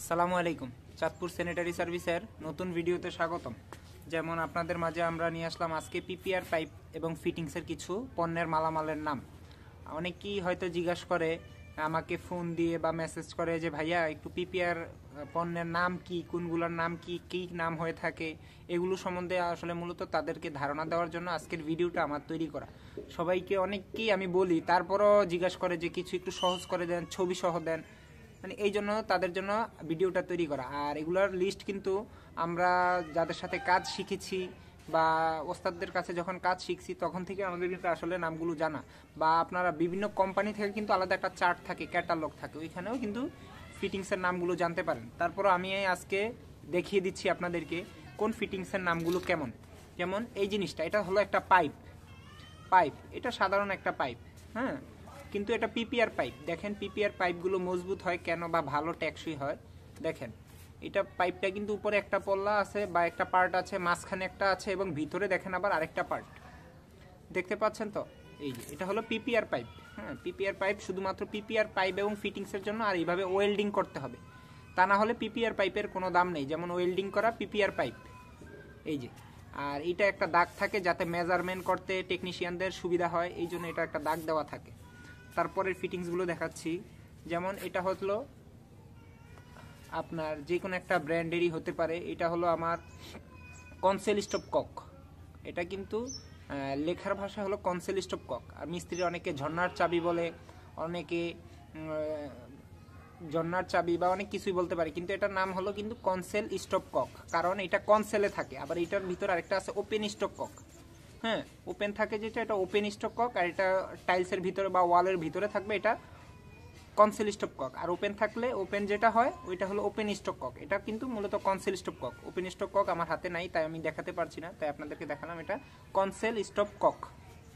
আসসালামু আলাইকুম। চাঁদপুর স্যানিটারি সার্ভিসের নতুন ভিডিওতে স্বাগতম। যেমন আপনাদের মাঝে আমরা নিয়ে আসলাম আজকে পিপিআর পাইপ এবং ফিটিংসের কিছু পণ্যের মালামালের নাম। অনেকেই হয়তো জিজ্ঞাসা করে আমাকে ফোন দিয়ে বা মেসেজ করে যে ভাইয়া একটু পিপিআর পণ্যের নাম কি, কোনগুলোর নাম কি, কী নাম হয়ে থাকে, এগুলো সম্বন্ধে আসলে মূলত তাদেরকে ধারণা দেওয়ার জন্য আজকের ভিডিওটা আমার তৈরি করা। সবাইকে অনেককেই আমি বলি, তারপরও জিজ্ঞাসা করে যে কিছু একটু সহজ করে দেন, ছবি সহ দেন। মানে এই জন্য তাদের জন্য ভিডিওটা তৈরি করা। আর এগুলোর লিস্ট কিন্তু আমরা যাদের সাথে কাজ শিখেছি বা ওস্তাদদের কাছে যখন কাজ শিখছি তখন থেকে আমাদের কিন্তু আসলে নামগুলো জানা। বা আপনারা বিভিন্ন কোম্পানি থেকে কিন্তু আলাদা একটা চার্ট থাকে, ক্যাটালগ থাকে, ওইখানেও কিন্তু ফিটিংসের নামগুলো জানতে পারেন। তারপর আমি আজকে দেখিয়ে দিচ্ছি আপনাদেরকে কোন ফিটিংসের নামগুলো কেমন। যেমন এই জিনিসটা, এটা হলো একটা পাইপ। এটা সাধারণ একটা পাইপ, হ্যাঁ, কিন্তু এটা পিপিআর পাইপ। দেখেন পিপিআর পাইপগুলো মজবুত হয় কেন বা ভালো টেকসই হয়। দেখেন এটা পাইপটা কিন্তু উপরে একটা পল্লা আছে বা একটা পার্ট আছে, মাঝখানে একটা আছে এবং ভিতরে দেখেন আবার আরেকটা পার্ট দেখতে পাচ্ছেন তো। এই যে এটা হলো পিপিআর পাইপ, হ্যাঁ, পিপিআর পাইপ শুধুমাত্র পিপিআর পাইপ এবং ফিটিংসের জন্য। আর এইভাবে ওয়েল্ডিং করতে হবে, তা না হলে পিপিআর পাইপের কোনো দাম নেই। যেমন ওয়েল্ডিং করা পিপিআর পাইপ, এই যে। আর এটা একটা দাগ থাকে যাতে মেজারমেন্ট করতে টেকনিশিয়ানদের সুবিধা হয়, এই জন্য এটা একটা দাগ দেওয়া থাকে। তারপরের ফিটিংসগুলো দেখাচ্ছি। যেমন এটা হলো আপনার যে কোনো একটা ব্র্যান্ডেরই হতে পারে। এটা হলো আমার কনসেল স্টপ কক। এটা কিন্তু লেখার ভাষা হলো কনসেল স্টপ কক। আর মিস্ত্রি অনেকে ঝর্ণার চাবি বলে, অনেকে ঝর্ণার চাবি বা অনেক কিছুই বলতে পারে, কিন্তু এটার নাম হলো কিন্তু কনসেল স্টপ কক, কারণ এটা কনসেলে থাকে। আবার এটার ভিতরে আরেকটা আছে ওপেন স্টপ কক, হ্যাঁ, ওপেন থাকে যেটা, এটা ওপেন স্টপ কক। আর এটা টাইলসের ভিতরে বা ওয়ালের ভিতরে থাকবে, এটা কনসেল স্টপ কক। আর ওপেন থাকলে ওপেন যেটা হয় ওইটা হলো ওপেন স্টপ কক। এটা কিন্তু মূলত concealed stop cock. Open stop cock আমার হাতে নাই, তাই আমি দেখাতে পারছি না, তাই আপনাদেরকে দেখালাম। এটা কনসেল স্টপ কক,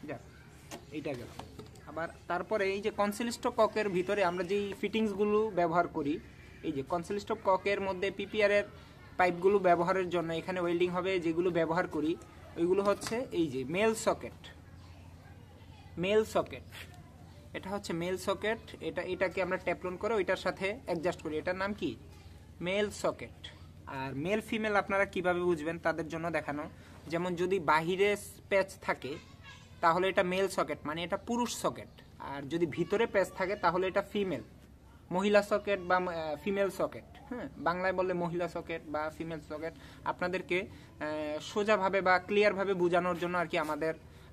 যাক এইটা গেল। আবার তারপরে এই যে কনসেল স্টপ ককের ভিতরে আমরা যেই ফিটিংসগুলো ব্যবহার করি, এই যে কনসেল স্টপ ককের মধ্যে পিপিআর এর পাইপগুলো ব্যবহারের জন্য এখানে ওয়েল্ডিং হবে যেগুলো ব্যবহার করি, ওইগুলো হচ্ছে এই যে মেল সকেট। এটা হচ্ছে মেল সকেট। এটাকে আমরা ট্যাপলন করে ওইটার সাথে অ্যাডজাস্ট করি, এটার নাম কি মেল সকেট। আর মেল ফিমেল আপনারা কিভাবে বুঝবেন তাদের জন্য দেখানো। যেমন যদি বাহিরে প্যাচ থাকে তাহলে এটা মেল সকেট, মানে এটা পুরুষ সকেট। আর যদি ভিতরে প্যাচ থাকে তাহলে এটা ফিমেল, মহিলা সকেট বা ফিমেল সকেট। হ্যাঁ, বাংলায় বললে মহিলা সকেট বা ফিমেল সকেট। আপনাদেরকে সোজাভাবে বা ক্লিয়ারভাবে বোঝানোর জন্য আর কি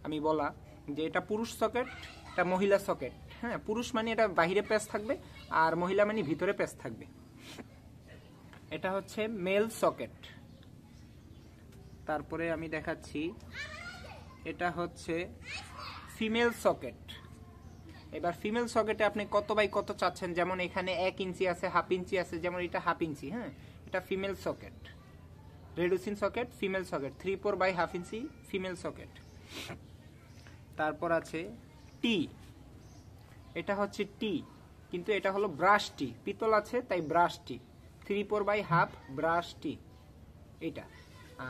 আমি বলা যে এটা পুরুষ সকেট, এটা মহিলা সকেট। হ্যাঁ, পুরুষ মানে এটা বাহিরে প্যাচ থাকবে, আর মহিলা মানে ভিতরে প্যাচ থাকবে। এটা হচ্ছে মেল সকেট। তারপরে আমি দেখাচ্ছি, এটা হচ্ছে ফিমেল সকেট। এবার ফিমেল সকেটে আপনি কত বাই কত চাচ্ছেন, যেমন এখানে 1 ইঞ্চি আছে, হাফ ইঞ্চি আছে, যেমন এটা হাফ ইঞ্চি। হ্যাঁ, এটা female socket. Reducing socket female socket 3/4 by half inch female socket. তারপর আছে টি, এটা হচ্ছে টি, কিন্তু এটা হলো ব্রাশ টি। পিতল আছে তাই brass tee, 3/4 by half brass tee এটা।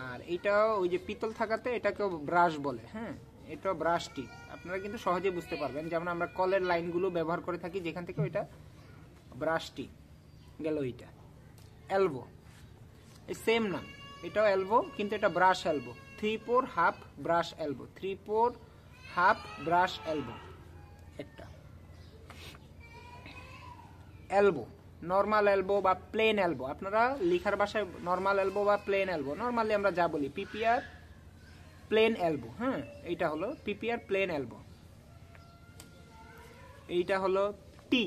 আর এটা ওই যে পিতল থাকাতে এটাকেও ব্রাশ বলে। হ্যাঁ, এটা ব্রাশ টি, আপনারা কিন্তু সহজে বুঝতে পারবেন। যেমন আমরা কলের লাইনগুলো ব্যবহার করে থাকি যেখান থেকে, ওইটা ব্রাশ টি গেল। এইটা এলবো, এই সেম নাম, এটাও এলবো কিন্তু এটা brush elbow. 3/4 half brush elbow, 3/4 half brush elbow একটা। এলবো, নর্মাল এলবো বা প্লেন এলবো, আপনারা লিখার ভাষায় নর্মাল এলবো বা প্লেন এলবো, নর্মালি আমরা যা বলি পিপিআর প্লেন এলবো। হ্যাঁ, এইটা হলো পিপিআর প্লেন এলবো। এইটা হলো tee,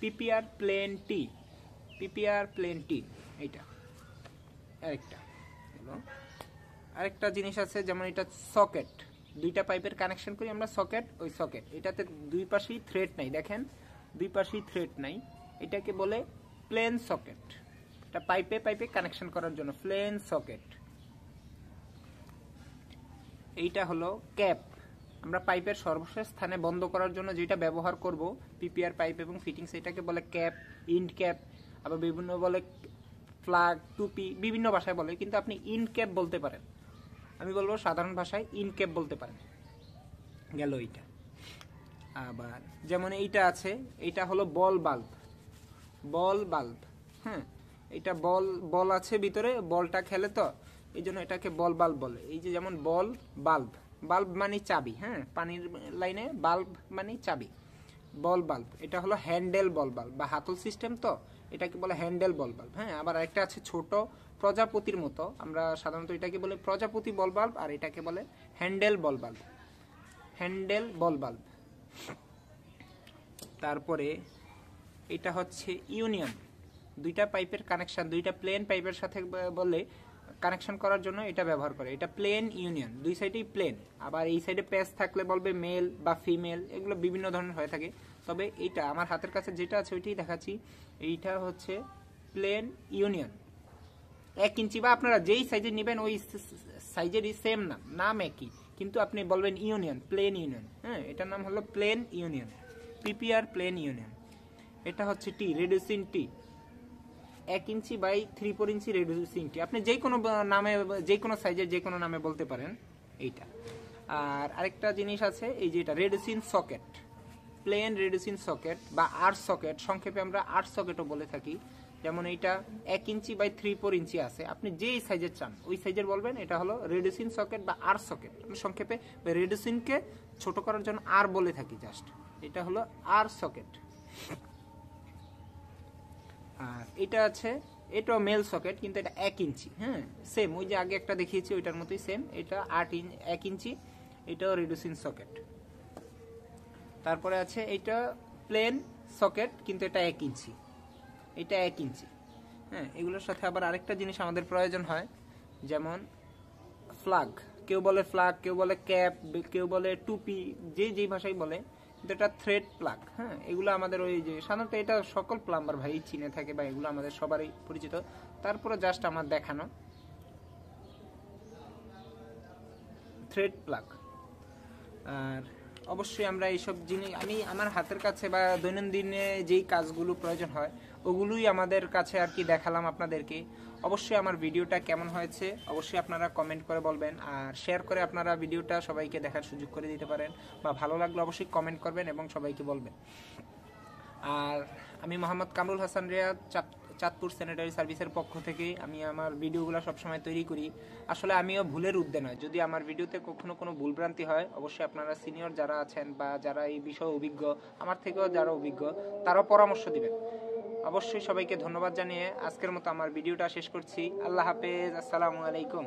PPR plain tee, PPR plain tee. এইটা আরেকটা জিনিস আছে, যেমন এটা সকেট। দুইটা পাইপের কানেকশন করি আমরা, সকেট, ওই সকেট। এটাতে দুই পাশেই থ্রেড নাই, দেখেন দুই পাশেই থ্রেড নাই, এটাকে বলে প্লেন সকেট। এটা পাইপে কানেকশন করার জন্য প্লেন সকেট। এইটা হলো ক্যাপ। আমরা পাইপের সর্বশেষ স্থানে বন্ধ করার জন্য যেটা ব্যবহার করব পিপিআর পাইপ এবং ফিটিংস, এটাকে বলে ক্যাপ, ইন্ড ক্যাপ। আবার বিভিন্ন বলে ফ্ল্যাগ, টুপি, বিভিন্ন ভাষায় বলে, কিন্তু আপনি ইন্ড ক্যাপ বলতে পারেন। আমি বলবো সাধারণ ভাষায় ইন্ড ক্যাপ বলতে পারেন। গেল এইটা। আবার যেমন এইটা আছে, এইটা হলো বল বাল্ব। হ্যাঁ, এটা বল বল আছে ভিতরে, বলটা খেলে তো এই জন্য এটাকে বল বাল্ব বলে। এই যে যেমন বল বাল্ব, বাল্ব মানে চাবি, হ্যাঁ পানির লাইনে বাল্ব মানে চাবি, বল বাল্ব। এটা হলো হ্যান্ডেল বল বাল্ব বা হাতল সিস্টেম, তো এটাকে বলে হ্যান্ডেল বল বাল্ব। হ্যাঁ, আবার একটা আছে ছোট প্রজাপতির মতো, আমরা সাধারণত এটাকে বলে প্রজাপতি বল বাল্ব, আর এটাকে বলে হ্যান্ডেল বল বাল্ব, হ্যান্ডেল বল বাল্ব। তারপরে এটা হচ্ছে ইউনিয়ন, দুইটা পাইপের কানেকশন, দুইটা প্লেন পাইপের সাথে বলে কানেকশন করার জন্য এটা ব্যবহার করে। এটা প্লেন ইউনিয়ন, দুই সাইডেই প্লেন। আবার এই সাইডে প্যাচ থাকলে বলবে মেল বা ফিমেল, এগুলো বিভিন্ন ধরনের হয়ে থাকে। তবে এইটা আমার হাতের কাছে যেটা আছে ওইটাই দেখাচ্ছি। এইটা হচ্ছে প্লেন ইউনিয়ন, 1 ইঞ্চি বা আপনারা যেই সাইজের নেবেন ওই সাইজেরই সেম নাম, নাম একই, কিন্তু আপনি বলবেন ইউনিয়ন, প্লেন ইউনিয়ন। হ্যাঁ, এটার নাম হলো plain union, PPR plain union. এটা হচ্ছে টি, রেডিউসিং টি, 1 ইঞ্চি বাই 3/4 ইঞ্চি রেডিউসিং টি। আপনি যে কোনো নামে, যে কোনো সাইজের যে কোনো নামে বলতে পারেন এইটা। আর আরেকটা জিনিস আছে, এই যে এটা reducing socket, plain reducing socket বা আর সকেট, সংক্ষেপে আমরা আর সকেটও বলে থাকি। যেমন এইটা 1 ইঞ্চি বাই 3/4 ইঞ্চি আছে, আপনি যেই সাইজের চান ওই সাইজের বলবেন। এটা হলো রেডিউসিং সকেট বা আর সকেট, আমি সংক্ষেপে রেডিউসিংকে ছোট করার জন্য আর বলে থাকি জাস্ট। এটা হলো আর সকেট। আর এটা আছে, এটাও মেল সকেট, কিন্তু এটা 1 ইঞ্চি। হ্যাঁ, সেম ওই যে আগে একটা দেখিয়েছি ওইটার মতোই সেম। এটা 1 ইঞ্চি, এটাও রিডিউসিং সকেট। তারপরে আছে এটা প্লেন সকেট, কিন্তু এটা 1 ইঞ্চি, এটা 1 ইঞ্চি। হ্যাঁ, এগুলোর সাথে আবার আরেকটা জিনিস আমাদের প্রয়োজন হয়, যেমন ফ্ল্যাগ, কেউ বলে ফ্ল্যাগ, কেউ বলে ক্যাপ, কেউ বলে টুপি, যে যেই ভাষায় বলে, কিন্তু এটা থ্রেড প্লাগ। হ্যাঁ, এগুলো আমাদের ওই যে সাধারণত এটা সকল প্লাম্বার ভাই চিনে থাকে বা এগুলো আমাদের সবারই পরিচিত। তারপরে জাস্ট আমার দেখানো থ্রেড প্লাগ। আর অবশ্যই আমরা এইসব জিনিস, আমি আমার হাতের কাছে বা দৈনন্দিনে যেই কাজগুলো প্রয়োজন হয় ওগুলোই আমাদের কাছে আর কি দেখালাম আপনাদেরকে। অবশ্যই আমার ভিডিওটা কেমন হয়েছে অবশ্যই আপনারা কমেন্ট করে বলবেন, আর শেয়ার করে আপনারা ভিডিওটা সবাইকে দেখার সুযোগ করে দিতে পারেন, বা ভালো লাগলে অবশ্যই কমেন্ট করবেন এবং সবাইকে বলবেন। আর আমি মোহাম্মদ কামরুল হাসান রিয়াদ, চাঁদপুর স্যানিটারি সার্ভিসের পক্ষ থেকে আমি আমার ভিডিওগুলো সবসময় তৈরি করি। আসলে আমিও ভুলের ঊর্ধ্বে নয়, যদি আমার ভিডিওতে কখনো কোনো ভুলভ্রান্তি হয় অবশ্যই আপনারা সিনিয়র যারা আছেন বা যারা এই বিষয়ে অভিজ্ঞ, আমার থেকেও যারা অভিজ্ঞ, তারাও পরামর্শ দিবেন। অবশ্যই সবাইকে ধন্যবাদ জানিয়ে আজকের মতো আমার ভিডিওটা শেষ করছি। আল্লাহ হাফেজ, আসসালামু আলাইকুম।